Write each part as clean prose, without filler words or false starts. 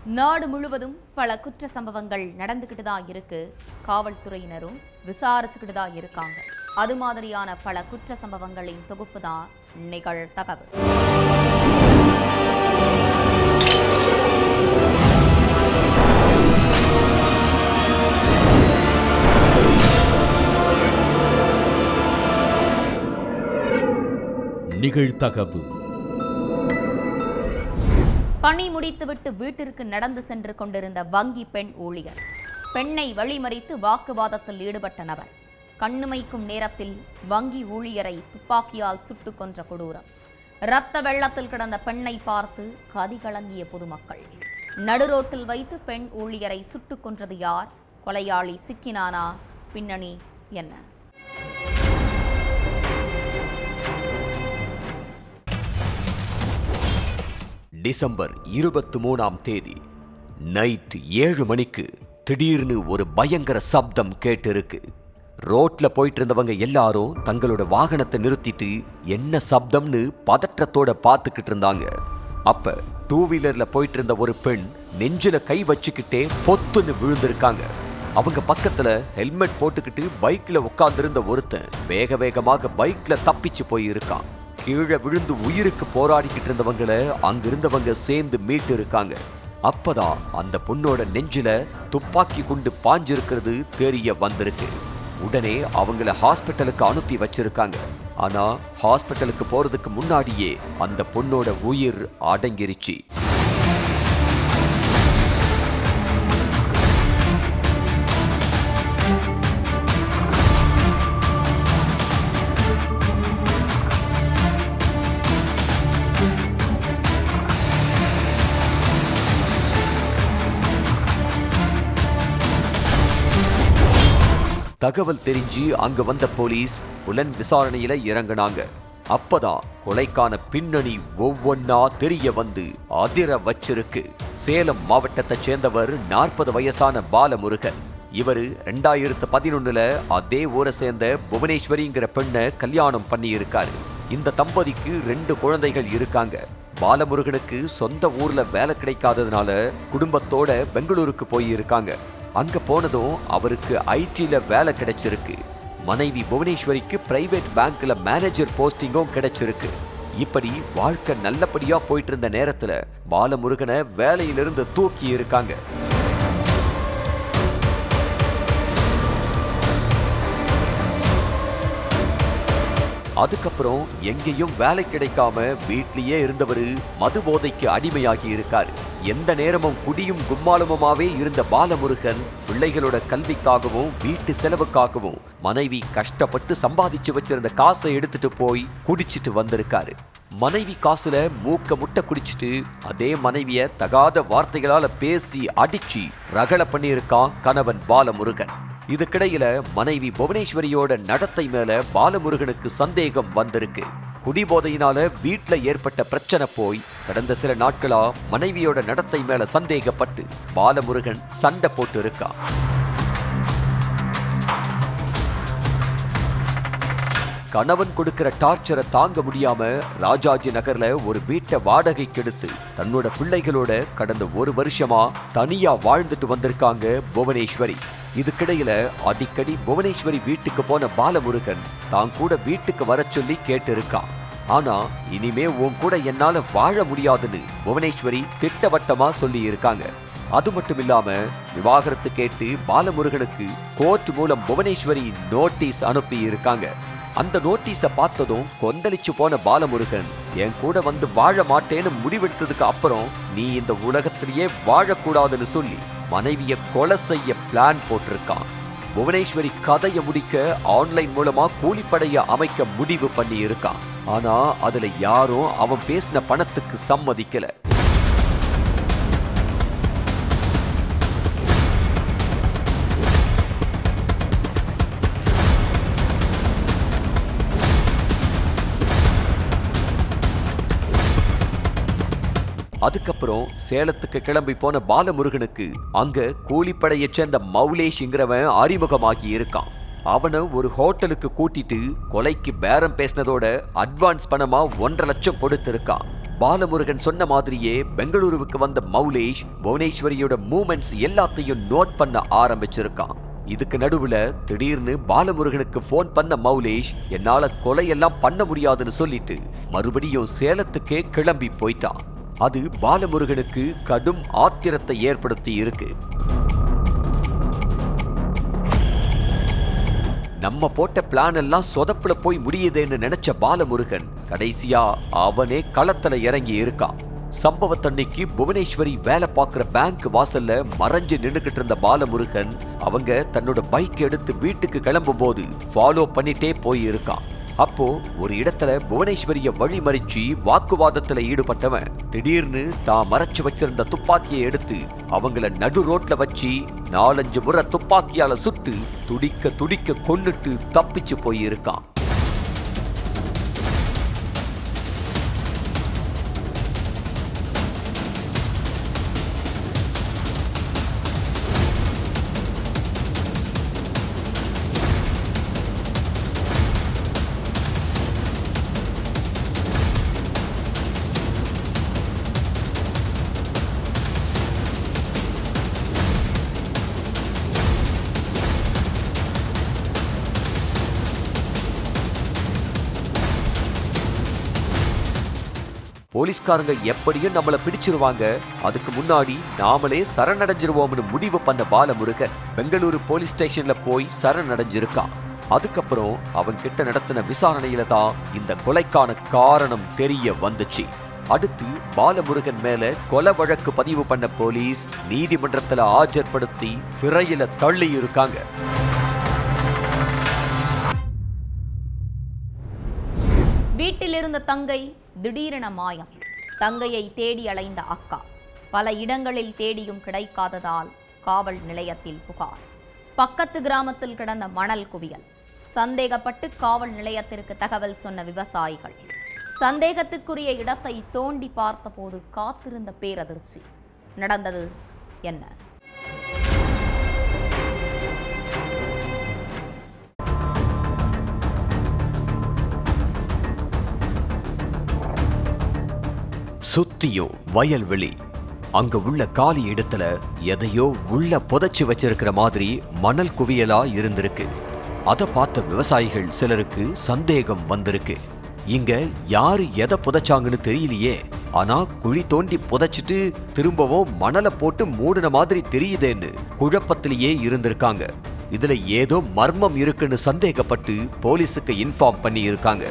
நாடு முழுவதும் பல குற்ற சம்பவங்கள் நடந்துகிட்டு தான் இருக்கு. காவல்துறையினரும் விசாரிச்சுக்கிட்டு தான் இருக்காங்க. அது மாதிரியான பல குற்ற சம்பவங்களின் தொகுப்பு தான் நிகழ்தகவு. நிகழ்தகவு. பணி முடித்துவிட்டு வீட்டிற்கு நடந்து சென்று கொண்டிருந்த வங்கி பெண் ஊழியர் பெண்ணை வழிமறித்து வாக்குவாதத்தில் ஈடுபட்ட நபர் கண்ணுமைக்கும் நேரத்தில் வங்கி ஊழியரை துப்பாக்கியால் சுட்டுக் கொன்ற கொடூரம். இரத்த வெள்ளத்தில் கிடந்த பெண்ணை பார்த்து கதிகலங்கிய பொதுமக்கள். நடுரோட்டில் வைத்து பெண் ஊழியரை சுட்டுக் கொன்றது யார்? கொலையாளி சிக்கினானா? பின்னணி என்ன? டிசம்பர் 23ஆம் தேதி நைட் 7 மணிக்கு திடீர்னு ஒரு பயங்கர சப்தம் கேட்டிருக்கு. ரோட்ல போயிட்டு இருந்தவங்க எல்லாரும் தங்களோட வாகனத்தை நிறுத்திட்டு என்ன சப்தம்னு பதற்றத்தோட பார்த்துக்கிட்டு இருந்தாங்க. அப்ப 2 வீலர்ல போயிட்டு இருந்த ஒரு பெண் நெஞ்சில கை வச்சுக்கிட்டே பொத்துன்னு விழுந்திருக்காங்க. அவங்க பக்கத்துல ஹெல்மெட் போட்டுக்கிட்டு பைக்ல உட்கார்ந்திருந்த ஒருத்தன் வேக வேகமாக பைக்ல தப்பிச்சு போயிருக்கான். கீழே விழுந்து உயிருக்கு போராடிக்கிட்டு இருந்தவங்களை அங்கிருந்தவங்க சேர்ந்து மீட்டு இருக்காங்க. அப்பதான் அந்த பொண்ணோட நெஞ்சில துப்பாக்கி குண்டு பாஞ்சிருக்கிறது தெரிய வந்திருக்கு. உடனே அவங்கள ஹாஸ்பிட்டலுக்கு அனுப்பி வச்சிருக்காங்க. ஆனா ஹாஸ்பிட்டலுக்கு போறதுக்கு முன்னாடியே அந்த பொண்ணோட உயிர் அடங்கிருச்சு. தகவல் தெரிஞ்சு அங்க வந்த போலீஸ் புலன் விசாரணையில இறங்கினாங்க. அப்பதான் கொலைக்கான பின்னணி ஒவ்வொன்னா தெரிய வந்து அதிர வச்சிருக்கு. சேலம் மாவட்டத்தை சேர்ந்தவர் 40 வயசான பாலமுருகன். இவரு 2011 அதே ஊரை சேர்ந்த புவனேஸ்வரிங்கிற பெண்ணை கல்யாணம் பண்ணி இருக்காரு. இந்த தம்பதிக்கு 2 குழந்தைகள் இருக்காங்க. பாலமுருகனுக்கு சொந்த ஊர்ல வேலை கிடைக்காததுனால குடும்பத்தோட பெங்களூருக்கு போய் இருக்காங்க. அங்க போனதும் அவருக்கு ஐடில வேலை கிடைச்சிருக்கு. மனைவி புவனேஸ்வரிக்கு பிரைவேட் பேங்க்ல மேனேஜர் போஸ்டிங்கும் கிடைச்சிருக்கு. இப்படி வாழ்க்கை நல்லபடியா போயிட்டு இருந்த நேரத்துல பாலமுருகனை வேலையிலிருந்து தூக்கி இருக்காங்க. அதுக்கப்புறம் எங்கேயும் வேலை கிடைக்காம வீட்லயே இருந்தவரு மது போதைக்கு அடிமையாகி இருக்காரு. எந்த நேரமும் குடியும் கும்மாளமுமாவே இருந்த பாலமுருகன் பிள்ளைகளோட கல்விக்காகவும் வீட்டு செலவுக்காகவும் மனைவி கஷ்டப்பட்டு சம்பாதிச்சு வச்சிருந்த காசை எடுத்துட்டு போய் குடிச்சிட்டு வந்திருக்காரு. மனைவி காசுல மூக்க முட்டை குடிச்சிட்டு அதே மனைவிய தகாத வார்த்தைகளால பேசி அடிச்சு ரகளை பண்ணியிருக்கான் கணவன் பாலமுருகன். இதுக்கிடையில மனைவி புவனேஸ்வரியோட நடத்தை மேல பாலமுருகனுக்கு சந்தேகம் வந்திருக்கு. குடிபோதையினால வீட்டுல ஏற்பட்ட பிரச்சனை போய் கடந்த சில நாட்களா மனைவியோட நடத்தை மேல சந்தேகப்பட்டு பாலமுருகன் சண்டை போட்டு இருக்கா. கணவன் கொடுக்கிற டார்ச்சரை தாங்க முடியாம ராஜாஜி நகர்ல ஒரு வீட்டை வாடகைக்கு எடுத்து தன்னோட பிள்ளைகளோட கடந்த 1 வருஷமா தனியா வாழ்ந்துட்டு வந்திருக்காங்க புவனேஸ்வரி. இதுக்கிடையில அடிக்கடி புவனேஸ்வரி வீட்டுக்கு போன பாலமுருகன் தான் கூட வீட்டுக்கு வர சொல்லி கேட்டு இருக்கான். ஆனா இனிமே உன் கூட என்னால வாழ முடியாதுன்னு புவனேஸ்வரி திட்டவட்டமா சொல்லி இருக்காங்க. அது மட்டும் இல்லாம விவாகரத்து கேட்டு பாலமுருகனுக்கு கோர்ட் மூலம் புவனேஸ்வரி நோட்டீஸ் அனுப்பி இருக்காங்க. அந்த நோட்டீஸை பார்த்ததும் கொந்தளிச்சு போன பாலமுருகன் என் கூட வந்து வாழ மாட்டேன்னு முடிவெடுத்ததுக்கு அப்புறம் நீ இந்த உலகத்திலேயே வாழக்கூடாதுன்னு சொல்லி மனைவிய கொலை செய்ய பிளான் போட்டிருக்கான். புவனேஸ்வரி கதையை முடிக்க ஆன்லைன் மூலமா கூலிப்படைய அமைக்க முடிவு பண்ணி இருக்கான். ஆனா அதுல யாரும் அவன் பேசின பணத்துக்கு சம்மதிக்கல. அதுக்கப்புறம் சேலத்துக்கு கிளம்பி போன பாலமுருகனுக்கு அங்க கூலிப்படையை சேர்ந்த மௌலேஷ்ங்கிறவன் அறிமுகமாகி இருக்கான். அவனை ஒரு ஹோட்டலுக்கு கூட்டிட்டு கொலைக்கு பேரம் பேசினதோட அட்வான்ஸ் பணமா 1.5 லட்சம் கொடுத்திருக்கான். பாலமுருகன் சொன்ன மாதிரியே பெங்களூருவுக்கு வந்த மௌலேஷ் புவனேஸ்வரியோட மூமெண்ட்ஸ் எல்லாத்தையும் நோட் பண்ண ஆரம்பிச்சிருக்கான். இதுக்கு நடுவுல திடீர்னு பாலமுருகனுக்கு போன் பண்ண மௌலேஷ் என்னால கொலையெல்லாம் பண்ண முடியாதுன்னு சொல்லிட்டு மறுபடியும் சேலத்துக்கே கிளம்பி போயிட்டான். அது பாலமுருகனுக்கு கடும் ஆத்திரத்தை ஏற்படுத்தி இருக்கு. நம்ம போட்ட பிளான் எல்லாம் சொதப்புல போய் முடியுதுன்னு நினைச்ச பாலமுருகன் கடைசியா அவனே களத்துல இறங்கி இருக்கான். சம்பவத்தன்னைக்கு புவனேஸ்வரி வேலை பார்க்கிற பேங்க் வாசல்ல மறைஞ்சு நின்னுகிட்டு இருந்த பாலமுருகன் அவங்க தன்னோட பைக் எடுத்து வீட்டுக்கு கிளம்பும் போது ஃபாலோ பண்ணிட்டே போய் இருக்கான். அப்போ ஒரு இடத்துல புவனேஸ்வரிய வழிமறிச்சு வாக்குவாதத்துல ஈடுபட்டவன் திடீர்னு தான் மறைச்சு வச்சிருந்த துப்பாக்கியை எடுத்து அவங்கள நடு ரோட்ல வச்சு 4-5 முறை துப்பாக்கியால சுட்டு துடிக்க துடிக்க கொன்னுட்டு தப்பிச்சு போயிருக்கான். போலீஸ்காரங்க எப்படியும் நம்மள பிடிச்சிருவாங்க, அதுக்கு முன்னாடி நாமளே சரணடைஞ்சிருவோம்னு முடிவு பண்ண பாலமுருகன் பெங்களூரு போலீஸ் ஸ்டேஷன்ல போய் சரணடைஞ்சிருக்கான். அதுக்கப்புறம் அவன் கிட்ட நடத்தின விசாரணையில தான் இந்த கொலைக்கான காரணம் தெரிய வந்துச்சு. அடுத்து பாலமுருகன் மேல கொலை வழக்கு பதிவு பண்ண போலீஸ் நீதிமன்றத்துல ஆஜர்படுத்தி சிறையில தள்ளி இருக்காங்க. வீட்டில் இருந்த தங்கை திடீரென மாயம். தங்கையை தேடி அலைந்த அக்கா பல இடங்களில் தேடியும் கிடைக்காததால் காவல் நிலையத்தில் புகார். பக்கத்து கிராமத்தில் கிடந்த மணல் குவியல். சந்தேகப்பட்டு காவல் நிலையத்திற்கு தகவல் சொன்ன விவசாயிகள். சந்தேகத்துக்குரிய இடத்தை தோண்டி பார்த்தபோது காத்திருந்த பேரதிர்ச்சி. நடந்தது என்ன? சுத்தியும் வயல்வெளி. அங்க உள்ள காலி இடத்துல எதையோ உள்ள புதைச்சு வச்சிருக்கிற மாதிரி மணல் குவியலா இருந்திருக்கு. அதை பார்த்த விவசாயிகள் சிலருக்கு சந்தேகம் வந்திருக்கு. இங்க யாரு எதை புதைச்சாங்கன்னு தெரியலையே, ஆனா குழி தோண்டி புதைச்சிட்டு திரும்பவும் மணலை போட்டு மூடின மாதிரி தெரியுதேன்னு குழப்பத்திலேயே இருந்திருக்காங்க. இதுல ஏதோ மர்மம் இருக்குன்னு சந்தேகப்பட்டு போலீஸுக்கு இன்ஃபார்ம் பண்ணி இருக்காங்க.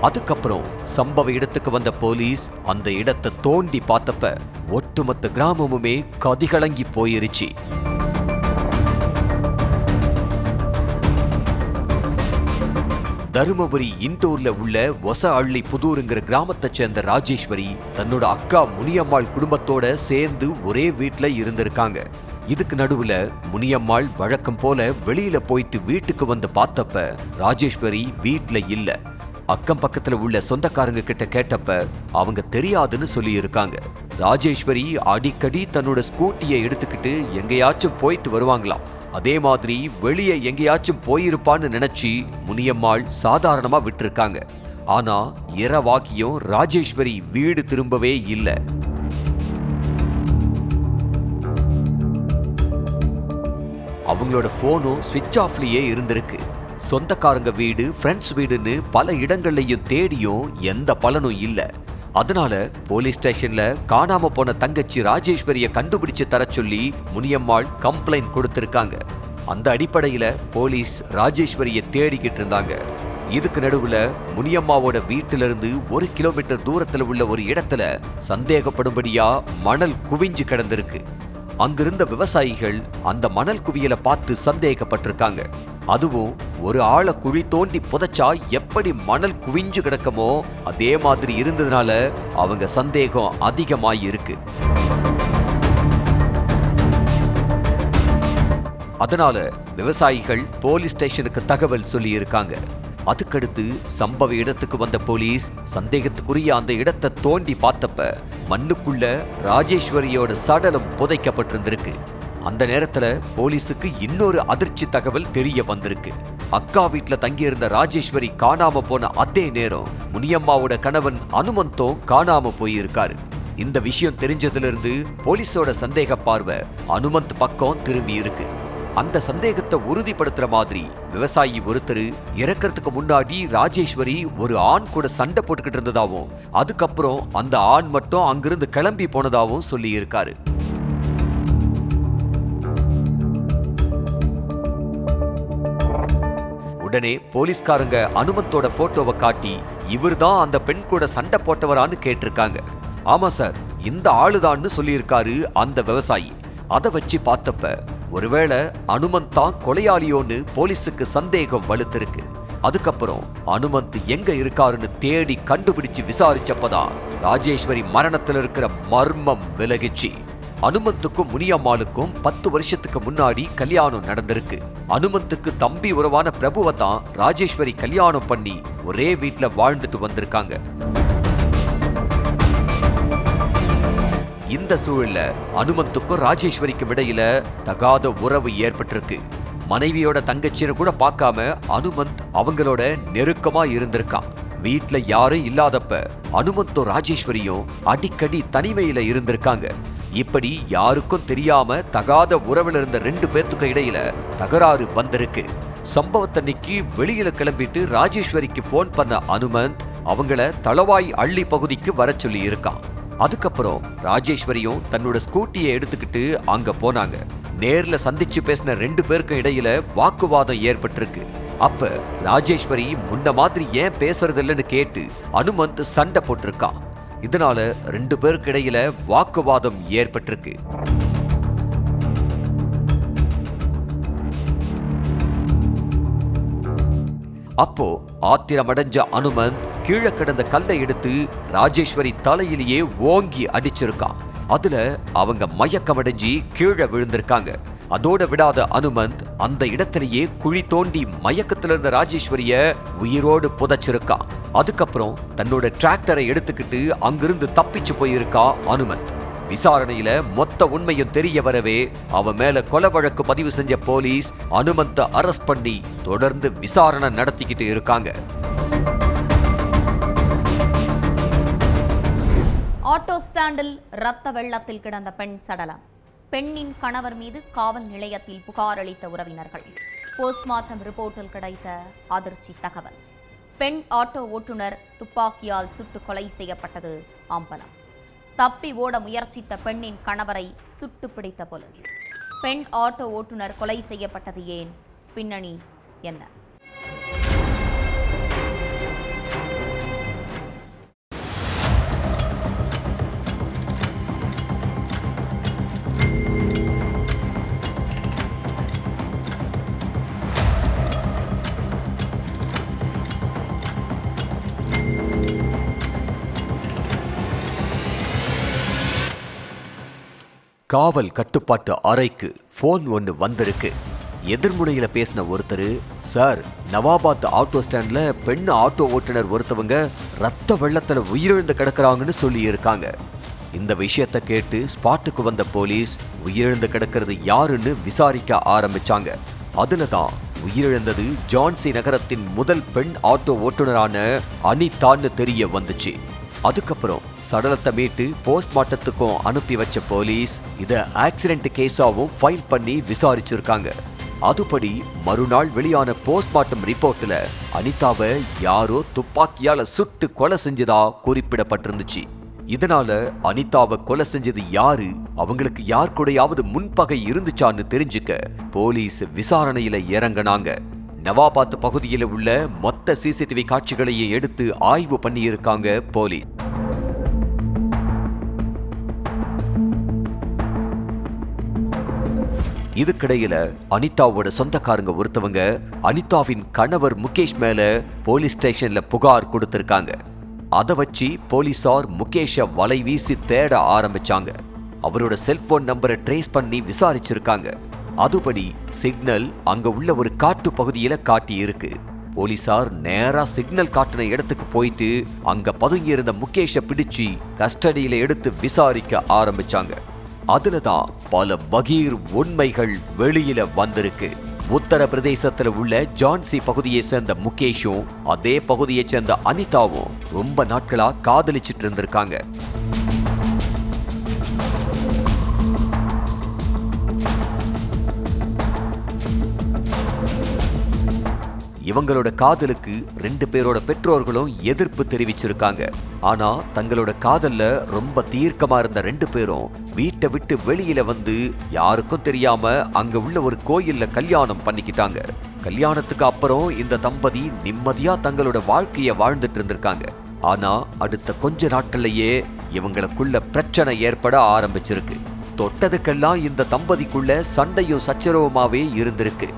அதுக்கப்புறம் சம்பவ இடத்துக்கு வந்த போலீஸ் அந்த இடத்தை தோண்டி பார்த்தப்ப ஒட்டுமொத்த கிராமமுமே கதிகலங்கி போயிருச்சு. தருமபுரி இண்டூர்ல உள்ள ஒசஅள்ளி புதூருங்கிற கிராமத்தை சேர்ந்த ராஜேஸ்வரி தன்னோட அக்கா முனியம்மாள் குடும்பத்தோட சேர்ந்து ஒரே வீட்டுல இருந்திருக்காங்க. இதுக்கு நடுவுல முனியம்மாள் வழக்கம் போல வெளியில போயிட்டு வீட்டுக்கு வந்து பார்த்தப்ப ராஜேஸ்வரி வீட்டுல இல்ல. அக்கம் பக்கத்துல உள்ள சொந்தக்காரங்க கிட்ட கேட்டப்ப அவங்க தெரியாதுன்னு சொல்லி இருக்காங்க. ராஜேஸ்வரி அடிக்கடி தன்னோட ஸ்கூட்டியை எடுத்துக்கிட்டு எங்கேயாச்சும் போயிட்டு வருவாங்களாம். அதே மாதிரி வெளியே எங்கேயாச்சும் போயிருப்பான்னு நினைச்சு முனியம்மாள் சாதாரணமா விட்டுருக்காங்க. ஆனா இரவாக்கியும் ராஜேஸ்வரி வீடு திரும்பவே இல்லை. அவங்களோட போனும் ஸ்விட்ச் ஆஃப்லயே இருந்திருக்கு. சொந்தக்காரங்க வீடு, ஃப்ரெண்ட்ஸ் வீடுன்னு பல இடங்கள்லையும் தேடியும் எந்த பலனும் இல்ல. அதனால போலீஸ் ஸ்டேஷன்ல காணாம போன தங்கச்சி ராஜேஸ்வரிய கண்டுபிடிச்சு தர சொல்லி முனியம்மாள் கம்ப்ளைண்ட் கொடுத்திருக்காங்க. அந்த அடிப்படையில போலீஸ் ராஜேஸ்வரிய தேடிக்கிட்டு இருந்தாங்க. இதுக்கு நடுவுல முனியம்மாவோட வீட்டில இருந்து 1 கிலோமீட்டர் தூரத்துல உள்ள ஒரு இடத்துல சந்தேகப்படும்படியா மணல் குவிஞ்சு கிடந்திருக்கு. அங்கிருந்த விவசாயிகள் அந்த மணல் குவியலை பார்த்து சந்தேகப்பட்டிருக்காங்க. அதுவும் ஒரு ஆளை குழி தோண்டி புதைச்சா எப்படி மணல் குவிஞ்சு கிடக்குமோ அதே மாதிரி இருந்ததுனால அவங்க சந்தேகம் அதிகமாயிருக்கு. அதனால விவசாயிகள் போலீஸ் ஸ்டேஷனுக்கு தகவல் சொல்லி இருக்காங்க. அதுக்கடுத்து சம்பவ இடத்துக்கு வந்த போலீஸ் சந்தேகத்துக்குரிய அந்த இடத்தை தோண்டி பார்த்தப்ப மண்ணுக்குள்ள ராஜேஸ்வரியோட சடலம் புதைக்கப்பட்டிருந்திருக்கு. அந்த நேரத்துல போலீஸுக்கு இன்னொரு அதிர்ச்சி தகவல் தெரிய வந்திருக்கு. அக்கா வீட்டுல தங்கியிருந்த ராஜேஸ்வரி காணாம போன அதே நேரம் முனியம்மாவோட கணவன் அனுமந்தும் காணாம போயிருக்காரு. இந்த விஷயம் தெரிஞ்சதுல இருந்து போலீஸோட சந்தேக பார்வை அனுமந்த் பக்கம் திரும்பி இருக்கு. அந்த சந்தேகத்தை உறுதிப்படுத்துற மாதிரி விவசாயி ஒருத்தர் இறக்கிறதுக்கு முன்னாடி ராஜேஸ்வரி ஒரு ஆண் கூட சண்டை போட்டுக்கிட்டு இருந்ததாவும், அதுக்கப்புறம் அந்த ஆண் மட்டும் அங்கிருந்து கிளம்பி போனதாவும் சொல்லி இருக்காரு. உடனே போலீஸ்காரங்க அனுமந்தோட போட்டோவை காட்டி இவர்தான் அந்த பெண் கூட சண்டை போட்டவரான்னு கேட்டிருக்காங்க. ஆமா சார், இந்த ஆளுதான்னு சொல்லியிருக்காரு அந்த விவசாயி. அதை வச்சு பார்த்தப்ப ஒருவேளை அனுமந்த் தான் கொலையாளியோன்னு போலீஸுக்கு சந்தேகம் வலுத்திருக்கு. அதுக்கப்புறம் அனுமந்த் எங்க இருக்காருன்னு தேடி கண்டுபிடிச்சு விசாரிச்சப்பதான் ராஜேஸ்வரி மரணத்தில் இருக்கிற மர்மம் விலகிச்சு. அனுமந்துக்கும் முனியம்மாளுக்கும் 10 வருஷத்துக்கு முன்னாடி கல்யாணம் நடந்திருக்கு. அனுமந்துக்கு தம்பி உறவான பிரபுவை தான் ராஜேஸ்வரி கல்யாணம் பண்ணி ஒரே வீட்டுல வாழ்ந்துட்டு வந்திருக்காங்க. இந்த சூழல்ல அனுமந்துக்கும் ராஜேஸ்வரிக்கும் இடையில தகாத உறவு ஏற்பட்டிருக்கு. மனைவியோட தங்கச்சின்னு கூட பார்க்காம அனுமந்த் அவங்களோட நெருக்கமா இருந்திருக்கான். வீட்டுல யாரும் இல்லாதப்ப அனுமந்தும் ராஜேஸ்வரியும் அடிக்கடி தனிமையில இருந்திருக்காங்க. இப்படி யாருக்கும் தெரியாம தகாத உறவுல இருந்த 2 பேத்துக்கு இடையில தகராறு வந்திருக்கு. சம்பவத்தன்னைக்கு வெளியில கிளம்பிட்டு ராஜேஸ்வரிக்கு போன் பண்ண அனுமந்த் அவங்கள தளவாய் அள்ளி பகுதிக்கு வர சொல்லி இருக்கான். அதுக்கப்புறம் ராஜேஸ்வரியும் தன்னோட ஸ்கூட்டியை எடுத்துக்கிட்டு அங்க போனாங்க. நேர்ல சந்திச்சு பேசின 2 பேருக்கும் இடையில வாக்குவாதம் ஏற்பட்டிருக்கு. அப்ப ராஜேஸ்வரி முன்ன மாதிரி ஏன் பேசுறது இல்லைன்னு கேட்டு அனுமந்த் சண்டை போட்டிருக்கான். இதனால 2 பேருக்கு இடையில வாக்குவாதம் ஏற்பட்டிருக்கு. அப்போ ஆத்திரமடைஞ்ச அனுமந்த் கீழே கிடந்த கல்லை எடுத்து ராஜேஸ்வரி தலையிலேயே ஓங்கி அடிச்சிருக்கான். அதுல அவங்க மயக்கமடைஞ்சி கீழே விழுந்திருக்காங்க. அதோட விடாத அனுமந்த் அந்த இடத்திலேயே குழி தோண்டி மயக்கத்துல இருந்த ராஜேஸ்வரிய உயிரோடு புதைச்சிருக்கான். அதுக்கப்புறம் தன்னோட டிராக்டரை எடுத்துக்கிட்டு அங்கிருந்து தப்பிச்சு போயிருக்கா அனுமந்த். விசாரணையில மொத்த உண்மையும் தெரிய வரவே அவன் மேல கொலை வழக்கு பதிவு செஞ்ச போலீஸ் அனுமந்தை அரெஸ்ட் பண்ணி தொடர்ந்து விசாரணை நடத்திக்கிட்டு இருக்காங்க. ஆட்டோ ஸ்டாண்டில் ரத்த வெள்ளத்தில் கிடந்த பெண் சடலம். பெண்ணின் கணவர் மீது காவல் நிலையத்தில் புகார் அளித்த உறவினர்கள். போஸ்ட்மார்ட்டம் ரிப்போர்ட்டில் கிடைத்த அதிர்ச்சி தகவல். பெண் ஆட்டோ ஓட்டுநர் துப்பாக்கியால் சுட்டு கொலை செய்யப்பட்டது அம்பலம். தப்பி ஓட முயற்சித்த பெண்ணின் கணவரை சுட்டு பிடித்த போலீஸ். பெண் ஆட்டோ ஓட்டுநர் கொலை செய்யப்பட்டது ஏன்? பின்னணி என்ன? காவல் கட்டுப்பாட்டு அறைக்கு போன் ஒன்று வந்திருக்கு. எதிர்முனையில பேசின ஒருத்தர், சார், நவாபாத் ஆட்டோ ஸ்டாண்ட்ல பெண் ஆட்டோ ஓட்டுநர் ஒருத்தவங்க ரத்த வெள்ளத்துல உயிரிழந்து கிடக்குறாங்கன்னு சொல்லி இருக்காங்க. இந்த விஷயத்தை கேட்டு ஸ்பாட்டுக்கு வந்த போலீஸ் உயிரிழந்து கிடக்கிறது யாருன்னு விசாரிக்க ஆரம்பிச்சாங்க. அதுலதான் உயிரிழந்தது ஜான்சி நகரத்தின் முதல் பெண் ஆட்டோ ஓட்டுநரான அனிதான்னு தெரிய வந்துச்சு. அதுக்கப்புறம் சடலத்தை மீட்டு போஸ்ட்மார்ட்டத்துக்கும் அனுப்பி வச்ச போலீஸ் இதை ஆக்சிடென்ட் கேஸாவும் ஃபைல் பண்ணி விசாரிச்சிருக்காங்க. அதுபடி மறுநாள் வெளியான போஸ்ட்மார்ட்டம் ரிப்போர்ட்ல அனிதாவை யாரோ துப்பாக்கியால சுட்டு கொலை செஞ்சதா குறிப்பிடப்பட்டிருந்துச்சு. இதனால அனிதாவை கொலை செஞ்சது யாரு, அவங்களுக்கு யார் கூடயாவது முன்பகை இருந்துச்சான்னு தெரிஞ்சுக்க போலீஸ் விசாரணையில இறங்கினாங்க. நவாபாத் பகுதியில் உள்ள மொத்த சிசிடிவி காட்சிகளையே எடுத்து ஆய்வு பண்ணியிருக்காங்க போலீஸ். இதுக்கிடையில அனிதாவோட சொந்தக்காரங்க ஒருத்தவங்க அனிதாவின் கணவர் முகேஷ் மேல போலீஸ் ஸ்டேஷன்ல புகார் கொடுத்திருக்காங்க. அதை வச்சு போலீசார் முகேஷை வலை வீசி தேட ஆரம்பிச்சாங்க. அவரோட செல்போன் நம்பரை ட்ரேஸ் பண்ணி விசாரிச்சிருக்காங்க. அதுபடி சிக்னல் அங்க உள்ள ஒரு காட்டு பகுதியில காட்டி இருக்கு. போலீசார் நேரா சிக்னல் காட்டின இடத்துக்கு போயிட்டு அங்க பதுங்கி இருந்த முகேஷை பிடிச்சு கஸ்டடியில எடுத்து விசாரிக்க ஆரம்பிச்சாங்க. அதுலதான் பல பகீர் உண்மைகள் வெளியில வந்திருக்கு. உத்தரப்பிரதேசத்துல உள்ள ஜான்சி பகுதியை சேர்ந்த முகேஷும் அதே பகுதியை சேர்ந்த அனிதாவும் ரொம்ப நாட்களா காதலிச்சிட்டு இருந்திருக்காங்க. இவங்களோட காதலுக்கு 2 பேரோட பெற்றோர்களும் எதிர்ப்பு தெரிவிச்சிருக்காங்க. ஆனா தங்களோட காதல்ல ரொம்ப தீர்க்கமா இருந்த 2 பேரும் வீட்டை விட்டு வெளியில வந்து யாருக்கும் தெரியாம அங்க உள்ள ஒரு கோயில்ல கல்யாணம் பண்ணிக்கிட்டாங்க. கல்யாணத்துக்கு அப்புறம் இந்த தம்பதி நிம்மதியா தங்களோட வாழ்க்கைய வாழ்ந்துட்டு இருந்திருக்காங்க. ஆனா அடுத்த கொஞ்ச நாட்கள்லயே இவங்களுக்குள்ள பிரச்சனை ஏற்பட ஆரம்பிச்சிருக்கு. தொட்டதுக்கெல்லாம் இந்த தம்பதிக்குள்ள சண்டையும் சச்சரவுமாவே இருந்திருக்கு.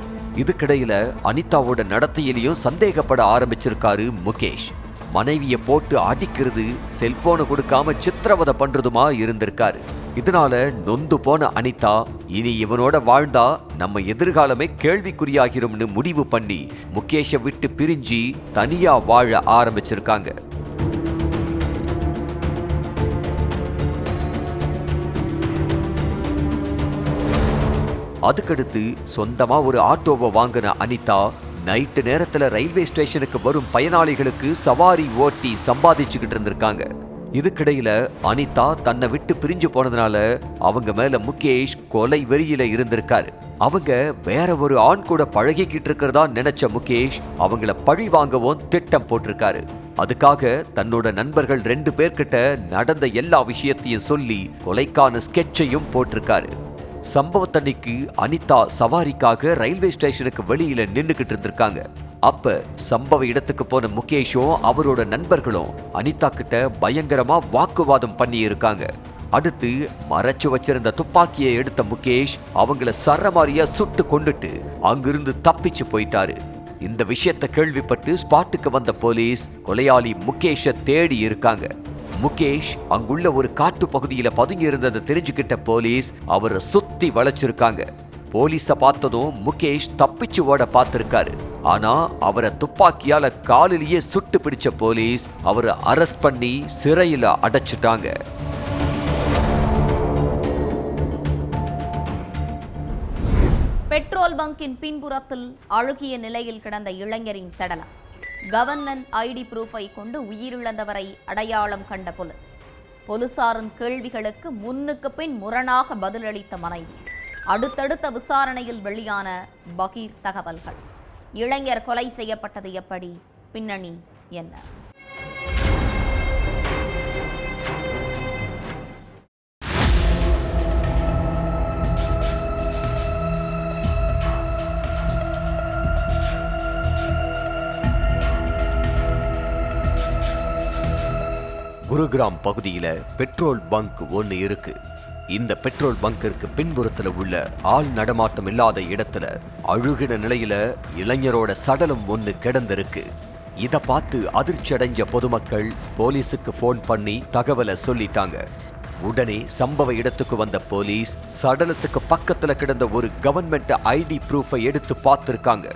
இதுக்கிடையில அனிதாவோட நடத்தையிலையும் சந்தேகப்பட ஆரம்பிச்சிருக்காரு முகேஷ். மனைவியை போட்டு அடிக்கிறது, செல்போனை கொடுக்காம சித்திரவதை பண்றதுமா இருந்திருக்காரு. இதனால நொந்து போன அனிதா இனி இவனோட வாழ்ந்தா நம்ம எதிர்காலமே கேள்விக்குறியாகிரும்னு முடிவு பண்ணி முகேஷை விட்டு பிரிஞ்சு தனியா வாழ ஆரம்பிச்சிருக்காங்க. அதுக்கடுத்து சொந்தமா ஒரு ஆட்டோவை வாங்கின அனிதா நைட்டு நேரத்துல ரயில்வே ஸ்டேஷனுக்கு வரும் பயனாளிகளுக்கு சவாரி ஓட்டி சம்பாதிச்சுக்கிட்டு இருந்திருக்காங்க. இதுக்கிடையில அனிதா தன்னை விட்டு பிரிஞ்சு போனதுனால அவங்க மேல முகேஷ் கொலை வெறியில இருந்திருக்காரு. அவங்க வேற ஒரு ஆண் கூட பழகிக்கிட்டு இருக்கிறதா நினைச்ச முகேஷ் அவங்கள பழி வாங்கவும் திட்டம் போட்டிருக்காரு. அதுக்காக தன்னோட நண்பர்கள் 2 பேர்கிட்ட நடந்த எல்லா விஷயத்தையும் சொல்லி கொலைக்கான ஸ்கெட்சையும் போட்டிருக்காரு. சம்பவத்தன்னைக்கு அனிதா சவாரிக்காக ரயில்வே ஸ்டேஷனுக்கு வெளியில நின்னுகிட்டு இருந்திருக்காங்க. அப்ப சம்பவ இடத்துக்கு போன முகேஷும் அவரோட நண்பர்களும் அனிதா கிட்ட பயங்கரமா வாக்குவாதம் பண்ணி இருக்காங்க. அடுத்து மறைச்சு வச்சிருந்த துப்பாக்கியை எடுத்த முகேஷ் அவங்கள சரமாரியா சுட்டு கொண்டுட்டு அங்கிருந்து தப்பிச்சு போயிட்டாரு. இந்த விஷயத்தை கேள்விப்பட்டு ஸ்பாட்டுக்கு வந்த போலீஸ் கொலையாளி முகேஷை தேடி இருக்காங்க. முகேஷ் அங்குள்ள ஒரு காட்டு பகுதியில பதுங்கி இருந்ததை தெரிஞ்சுக்கிட்ட போலீஸ் அவரை சுத்தி வளைச்சிருக்காங்க. போலீஸ பார்த்ததும் முகேஷ் தப்பிச்சு ஓட பார்த்திருக்காரு. ஆனா அவரை துப்பாக்கியால காலிலேயே சுட்டு பிடிச்ச போலீஸ் அவரை அரெஸ்ட் பண்ணி சிறையில அடைச்சிட்டாங்க. பெட்ரோல் பங்கின் பின்புறத்தில் அழுகிய நிலையில் கிடந்த இளைஞரின் சடலம். கவர்மெண்ட் ஐடி ப்ரூஃபை கொண்டு உயிரிழந்தவரை அடையாளம் கண்ட போலீசாரின் கேள்விகளுக்கு முன்னுக்கு பின் முரணாக பதிலளித்த மனைவி. அடுத்தடுத்த விசாரணையில் வெளியான பகீர் தகவல்கள். இளைஞர் கொலை செய்யப்பட்டது எப்படி? பின்னணி என்ன? குருகிராம் பகுதியில பெட்ரோல் பங்க் ஒன்னு இருக்கு. இந்த பெட்ரோல் பங்கிற்கு பின்புறத்துல உள்ள ஆள் நடமாட்டம் இல்லாத இடத்துல அழுகின நிலையில இளைஞரோட சடலம் ஒன்னு கிடந்திருக்கு. இத பார்த்து அதிர்ச்சி அடைஞ்ச பொதுமக்கள் போலீஸுக்கு போன் பண்ணி தகவலை சொல்லிட்டாங்க. உடனே சம்பவ இடத்துக்கு வந்த போலீஸ் சடலத்துக்கு பக்கத்துல கிடந்த ஒரு கவர்மெண்ட் ஐடி ப்ரூஃபை எடுத்து பார்த்திருக்காங்க.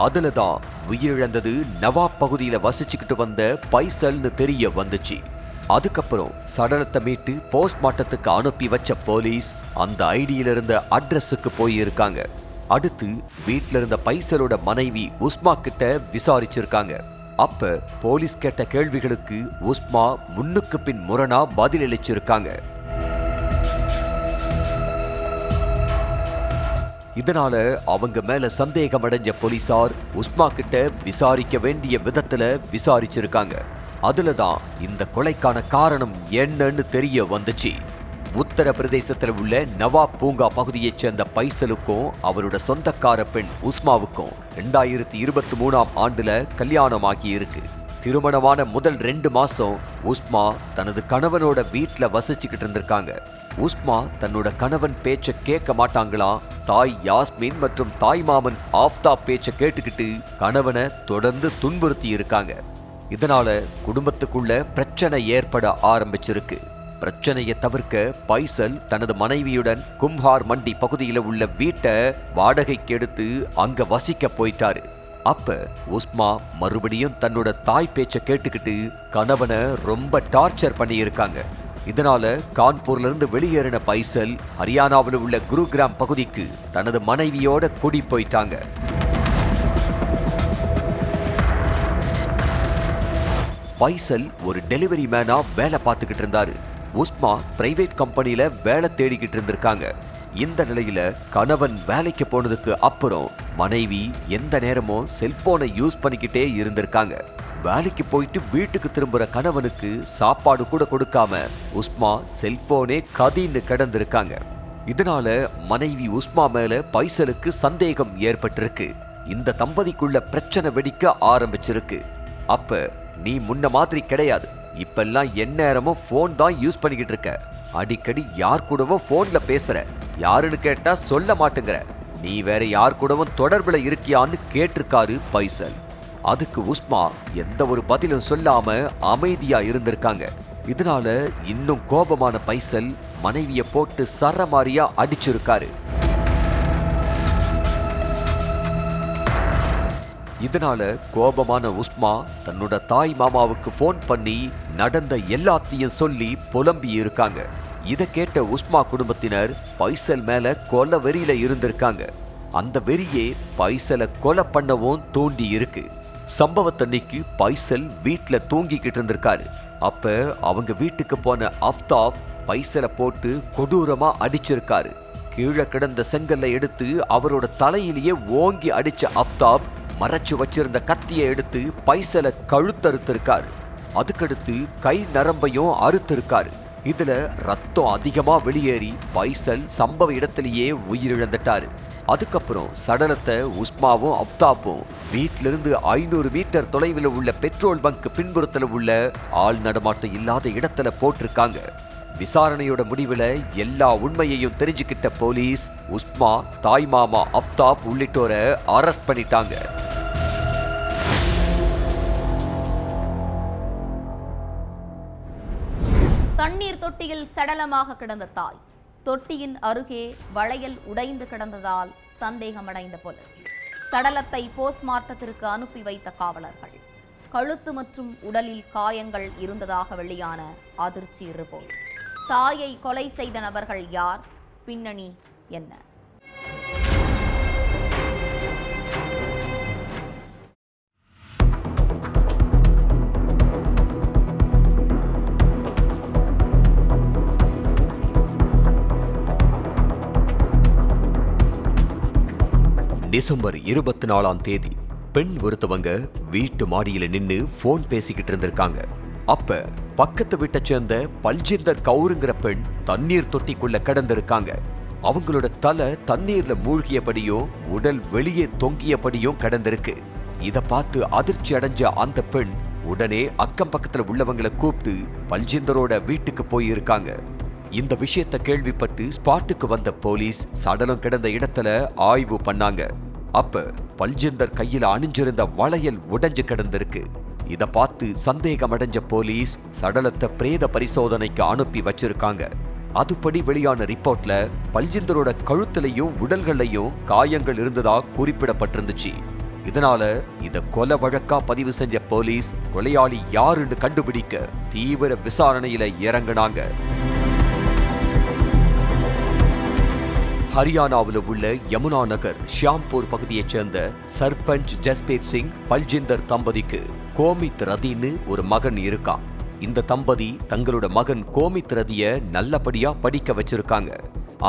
அதுலதான் உயிரிழந்தது நவாப் பகுதியில வசிச்சுக்கிட்டு வந்த பைசல்னு தெரிய வந்துச்சு. அதுக்கப்புறம் சடலத்தை மீட்டு போஸ்ட்மார்ட்டத்துக்கு அனுப்பி வச்ச போலீஸ் அந்த ஐடியில இருந்த அட்ரஸுக்கு போயிருக்காங்க. அடுத்து வீட்டில இருந்த பைசலோட மனைவி உஸ்மா கிட்ட விசாரிச்சிருக்காங்க. அப்ப போலீஸ் கேட்ட கேள்விகளுக்கு உஸ்மா முன்னுக்கு பின் முரணா பதிலளிச்சிருக்காங்க. இதனால அவங்க மேல சந்தேகம் அடைஞ்ச போலீசார் உஸ்மா கிட்ட விசாரிக்க வேண்டிய விதத்துல விசாரிச்சிருக்காங்க. அதுலதான் இந்த கொலைக்கான காரணம் என்னன்னு தெரிய வந்துச்சு. உத்தரப்பிரதேசத்தில் உள்ள நவாப் பூங்கா பகுதியைச் சேர்ந்த பைசலுக்கும் அவரோட சொந்தக்கார பெண் உஸ்மாவுக்கும் 2023ஆம் ஆண்டுல கல்யாணமாகி இருக்கு. திருமணமான முதல் 2 மாசம் உஸ்மா தனது கணவனோட வீட்டுல வசிச்சுக்கிட்டு இருந்திருக்காங்க. உஸ்மா தன்னோட கணவன் பேச்ச கேட்க மாட்டாங்களாம். தாய் யாஸ்மின் மற்றும் தாய் மாமன் ஆஃப்தாப் பேச்ச கேட்டுக்கிட்டு கணவனை தொடர்ந்து துன்புறுத்தி இருக்காங்க. இதனால குடும்பத்துக்குள்ள பிரச்சனை ஏற்பட ஆரம்பிச்சிருக்கு. பிரச்சனையை தவிர்க்க பைசல் தனது மனைவியுடன் கும்ஹார் மண்டி பகுதியில் உள்ள வீட்டை வாடகைக்கு எடுத்து அங்க வசிக்க போயிட்டாரு. அப்ப உஸ்மா மறுபடியும் தன்னோட தாய் பேச்ச கேட்டுக்கிட்டு கணவனை ரொம்ப டார்ச்சர் பண்ணி இருக்காங்க. இதனால கான்பூர்ல இருந்து வெளியேறின பைசல் ஹரியானாவில் உள்ள குருகிராம் பகுதிக்கு தனது மனைவியோட குடி போயிட்டாங்க. பைசல் ஒரு டெலிவரி மேனா வேலை பார்த்துக்கிட்டு இருந்தாரு. உஸ்மா பிரைவேட் கம்பெனில வேலை தேடிக்கிட்டு இருந்திருக்காங்க. இந்த நிலையில கணவன் வேலைக்கு போனதுக்கு அப்புறம் மனைவி எந்த நேரமும் செல்போனை யூஸ் பண்ணிக்கிட்டே இருந்திருக்காங்க. வேலைக்கு போயிட்டு வீட்டுக்கு திரும்புற கணவனுக்கு சாப்பாடு கூட கொடுக்காம உஸ்மா செல்போனே கதின்னு கிடந்திருக்காங்க. இதனால மனைவி உஸ்மா மேல பைசலுக்கு சந்தேகம் ஏற்பட்டிருக்கு. இந்த தம்பதிக்குள்ள பிரச்சனை வெடிக்க ஆரம்பிச்சிருக்கு. அப்ப நீ முன்ன மாதிரி கிடையாது, இப்பெல்லாம் எந்நேரமும் போன் தான் யூஸ் பண்ணிக்கிட்டு இருக்க, அடிக்கடி யார் கூடவோ போன்ல பேசுற, யாருன்னு கேட்டா சொல்ல மாட்டேங்கிற, நீ வேற யார் கூடவும் தொடர்புல இருக்கியான்னு கேட்டிருக்காரு பைசல். அதுக்கு உஸ்மா எந்த ஒரு பதிலும் சொல்லாம அமைதியா இருந்திருக்காங்க. இதனால இன்னும் கோபமான பைசல் மனைவிய போட்டு சரமாரியா அடிச்சிருக்காரு. இதனால கோபமான உஸ்மா தன்னோட தாய் மாமாவுக்கு போன் பண்ணி நடந்த எல்லாத்தையும் சொல்லி புலம்பி இருக்காங்க. இதை கேட்ட உஸ்மா குடும்பத்தினர் பைசல் மேல கொலை வெறியில இருந்திருக்காங்க. அந்த வெறியே பைசலை கொலை பண்ணவும் தூண்டி இருக்கு. சம்பவத்தன்னைக்கு பைசல் வீட்டுல தூங்கிக்கிட்டு இருந்திருக்காரு. அப்ப அவங்க வீட்டுக்கு போன அஃப்தாப் பைசலை போட்டு கொடூரமா அடிச்சிருக்காரு. கீழே கிடந்த செங்கல்லை எடுத்து அவரோட தலையிலேயே ஓங்கி அடிச்ச அஃப்தாப் மறைச்சு வச்சிருந்த கத்தியை எடுத்து பைசலை கழுத்தறுத்திருக்காரு. அதுக்கடுத்து கை நரம்பையும் அறுத்திருக்காரு. இதுல ரத்தம் அதிகமா வெளியேறி பைசல் சம்பவ இடத்திலேயே உயிரிழந்துட்டாரு. அதுக்கப்புறம் சடலத்தை உஸ்மாவும் அஃப்தாப்பும் வீட்டிலிருந்து 500 மீட்டர் தொலைவில் உள்ள பெட்ரோல் பங்க் பின்புறத்தில் உள்ள ஆள் நடமாட்டம் இல்லாத இடத்துல போட்டிருக்காங்க. விசாரணையோட முடிவுல எல்லா உண்மையையும் தெரிஞ்சுக்கிட்ட போலீஸ் உஸ்மா, தாய் மாமா அஃப்தாப் உள்ளிட்டோரை அரெஸ்ட் பண்ணிட்டாங்க. தண்ணீர் தொட்டியில் சடலமாக கிடந்த தாய், தொட்டியின் அருகே வளையல் உடைந்து கிடந்ததால் சந்தேகமடைந்த போலீஸ் சடலத்தை போஸ்ட்மார்ட்டத்திற்கு அனுப்பி வைத்த காவலர்கள். கழுத்து மற்றும் உடலில் காயங்கள் இருந்ததாக வெளியான அதிர்ச்சி ரிப்போர்ட். தாயை கொலை செய்த நபர்கள் யார்? பின்னணி என்ன? டிசம்பர் 24ஆம் தேதி பெண் ஒருத்தவங்க வீட்டு மாடியில நின்னு போன் பேசிக்கிட்டு இருந்திருக்காங்க. அப்ப பக்கத்து வீட்டை சேர்ந்த பல்ஜிந்தர் கவுருங்கிற பெண் தண்ணீர் தொட்டிக்குள்ள கிடந்திருக்காங்க. அவங்களோட தலை தண்ணீர்ல மூழ்கியபடியும் உடல் வெளியே தொங்கியபடியும் கிடந்திருக்கு. இத பார்த்து அதிர்ச்சி அடைஞ்ச அந்த பெண் உடனே அக்கம் பக்கத்துல உள்ளவங்களை கூப்பிட்டு பல்ஜிந்தரோட வீட்டுக்கு போயிருக்காங்க. இந்த விஷயத்தை கேள்விப்பட்டு ஸ்பாட்டுக்கு வந்த போலீஸ் சடலம் கிடந்த இடத்துல ஆய்வு பண்ணாங்க. அப்ப பல்ஜிந்தர் கையில அணிஞ்சிருந்த வளையல் உடைஞ்சு கிடந்திருக்கு. இத பார்த்து சந்தேகம் அடைஞ்ச போலீஸ் சடலத்தை பிரேத பரிசோதனைக்கு அனுப்பி வச்சிருக்காங்க. அதுபடி வெளியான ரிப்போர்ட்ல பல்ஜிந்தரோட கழுத்திலையும் உடல்களையும் காயங்கள் இருந்ததா குறிப்பிடப்பட்டிருந்துச்சு. இதனால இத கொலை வழக்கா பதிவு செஞ்ச போலீஸ் கொலையாளி யாருன்னு கண்டுபிடிக்க தீவிர விசாரணையில இறங்கினாங்க. ஹரியானாவில் உள்ள யமுனா நகர் ஷியாம்பூர் பகுதியைச் சேர்ந்த சர்பஞ்ச் ஜஸ்பீர் சிங் பல்ஜிந்தர் தம்பதிக்கு கோமித் ரதின்னு ஒரு மகன் இருக்கான். இந்த தம்பதி தங்களோட மகன் கோமித் ரதிய நல்லபடியா படிக்க வச்சிருக்காங்க.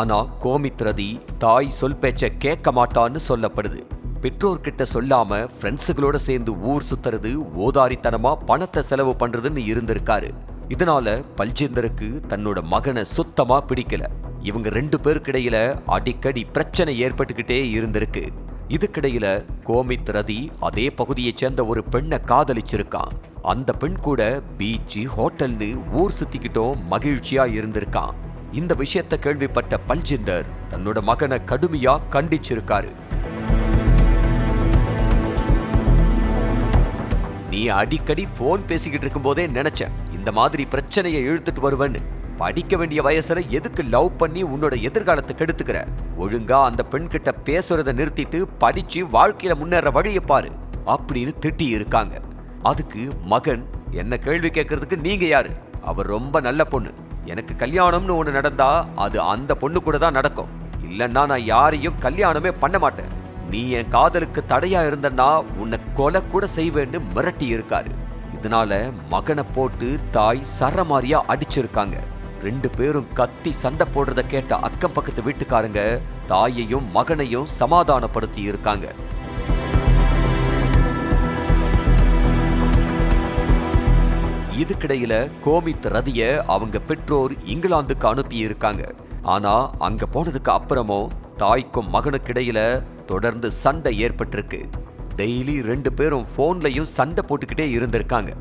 ஆனா கோமித் ரதி தாய் சொல் பேச்ச கேட்க மாட்டான்னு சொல்லப்படுது. பெற்றோர்கிட்ட சொல்லாம ஃப்ரெண்ட்ஸுகளோட சேர்ந்து ஊர் சுத்துறது, ஓதாரித்தனமா பணத்தை செலவு பண்றதுன்னு இருந்திருக்காரு. இதனால பல்ஜிந்தருக்கு தன்னோட மகனை சுத்தமா பிடிக்கல. இவங்க 2 பேருக்கு இடையில அடிக்கடி பிரச்சனை ஏற்பட்டுக்கிட்டே இருந்திருக்கு. இதுக்கிடையில கோமித் ரதி அதே பகுதியைச் சேர்ந்த ஒரு பெண்ணை காதலிச்சிருக்கான். அந்த பெண் கூட பீச், ஹோட்டல்னு ஊர் சுத்திக்கிட்டும் மகிழ்ச்சியா இருந்திருக்கான். இந்த விஷயத்தை கேள்விப்பட்ட பல்ஜிந்தர் தன்னோட மகனை கடுமையா கண்டிச்சிருக்காரு. நீ அடிக்கடி போன் பேசிக்கிட்டு இருக்கும் போதே நினைச்சேன் இந்த மாதிரி பிரச்சனையை இழுத்துட்டு வருவேன்னு. படிக்க வேண்டிய வயசுல எதுக்கு லவ் பண்ணி உன்னோட எதிர்காலத்தை கெடுத்துக்கிற? ஒழுங்கா அந்த பெண் கிட்ட பேசுறத நிறுத்திட்டு படிச்சு வாழ்க்கையில முன்னேற வழியை பாரு அப்படின்னு திட்டி இருக்காங்க. அதுக்கு மகன், என்ன கேள்வி கேட்கறதுக்கு நீங்க யாரு? அவர் ரொம்ப நல்ல பொண்ணு. எனக்கு கல்யாணம்னு ஒண்ணு நடந்தா அது அந்த பொண்ணு கூட தான் நடக்கும். இல்லன்னா நான் யாரையும் கல்யாணமே பண்ண மாட்டேன். நீ என் காதலுக்கு தடையா இருந்தன்னா உன்னை கொலை கூட செய்வேன்னு மிரட்டி இருக்காரு. இதனால மகனை போட்டு தாய் சரமாரியா அடிச்சிருக்காங்க. 2 பேரும் கத்தி சண்டை போடுறத கேட்ட அக்கம் பக்கத்து வீட்டுக்காரங்க தாயையும் மகனையும் சமாதானப்படுத்தி இருக்காங்க. இதுக்கிடையில கோமித் ரதிய அவங்க பெற்றோர் இங்கிலாந்துக்கு அனுப்பி இருக்காங்க. ஆனா அங்க போனதுக்கு அப்புறமோ தாய்க்கும் மகனுக்கு இடையில தொடர்ந்து சண்டை ஏற்பட்டிருக்கு. டெய்லி 2 பேரும் போன்லயும் சண்டை போட்டுக்கிட்டே இருந்திருக்காங்க.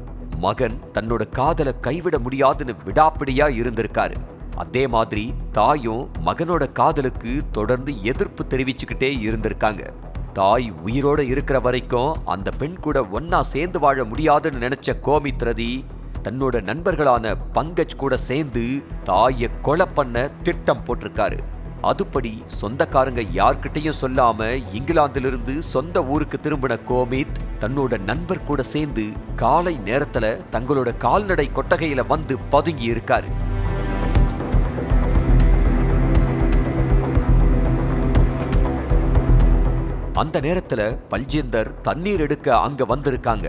மகன் தன்னோட காதலை கைவிட முடியாதுன்னு விடாப்பிடியா இருந்திருக்காரு. அதே மாதிரி தாயும் மகனோட காதலுக்கு தொடர்ந்து எதிர்ப்பு தெரிவிச்சுக்கிட்டே இருந்திருக்காங்க. தாய் உயிரோட இருக்கிற வரைக்கும் அந்த பெண் கூட ஒன்னா சேர்ந்து வாழ முடியாதுன்னு நினைச்ச கோமித் ரதி தன்னோட நண்பர்களான பங்கஜ் கூட சேர்ந்து தாயை கொலை பண்ண திட்டம் போட்டிருக்காரு. அதுபடி சொந்தக்காரங்க யார்கிட்டையும் சொல்லாம இங்கிலாந்திலிருந்து சொந்த ஊருக்கு திரும்பின கோமித் தன்னோட நண்பர் கூட சேர்ந்து காலை நேரத்துல தங்களோட கால்நடை கொட்டகையில வந்து பதுங்கி இருக்காரு. அந்த நேரத்துல பல்ஜிந்தர் தண்ணீர் எடுக்க அங்க வந்திருக்காங்க.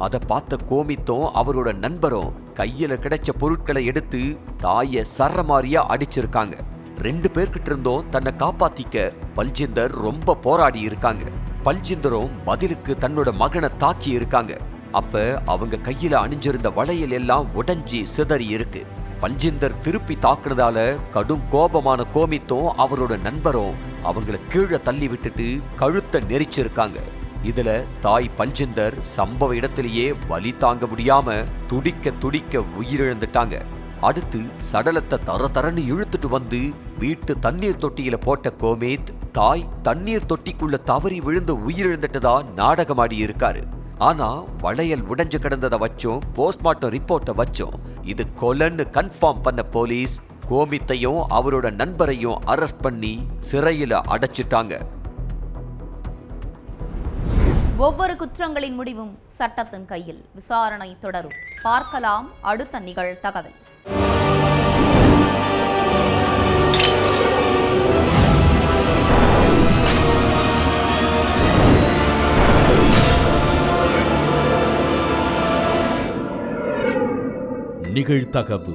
அதை பார்த்த கோமித்தும் அவரோட நண்பரும் கையில கிடைச்ச பொருட்களை எடுத்து தாயை சரமாரியா அடிச்சிருக்காங்க. 2 பேர்கிட்ட இருந்தும் தன்னை காப்பாத்திக்க பல்ஜிந்தர் ரொம்ப போராடி இருக்காங்க. பல்ஜிந்தரும் பதிலுக்கு தன்னோட மகனை தாக்கி இருக்காங்க. அப்ப அவங்க கையில அணிஞ்சிருந்த வளையல் எல்லாம் உடைஞ்சி சிதறி இருக்கு. பல்ஜிந்தர் திருப்பி தாக்குனதால கடும் கோபமான கோமித்தும் அவரோட நண்பரும் அவங்கள கீழே தள்ளி விட்டுட்டு கழுத்தை நெரிச்சிருக்காங்க. இதுல தாய் பல்ஜிந்தர் சம்பவ இடத்திலேயே வலி தாங்க முடியாம துடிக்க துடிக்க உயிரிழந்துட்டாங்க. அடுத்து சடலத்தை தரன்னு இழுத்துட்டு வந்து வீட்டு தண்ணீர் தொட்டியில போட்ட கோமித் தாய் தண்ணீர் தொட்டிக்குள்ள தவறி விழுந்து உயிரிழந்துட்டதா நாடகமாடி இருக்காரு. ஆனா வளையல் உடைஞ்சு கிடந்ததை வச்சும் போஸ்ட்மார்ட்டம் ரிப்போர்ட்டை வச்சும் இது கொலைன்னு கன்ஃபார்ம் பண்ண போலீஸ் கோமித்தையும் அவரோட நண்பரையும் அரெஸ்ட் பண்ணி சிறையில அடைச்சிட்டாங்க. ஒவ்வொரு குற்றங்களின் முடிவும் சட்டத்தின் கையில். விசாரணை தொடரும். பார்க்கலாம் அடுத்த நிகழ்தகவல். நிகழ்தகவு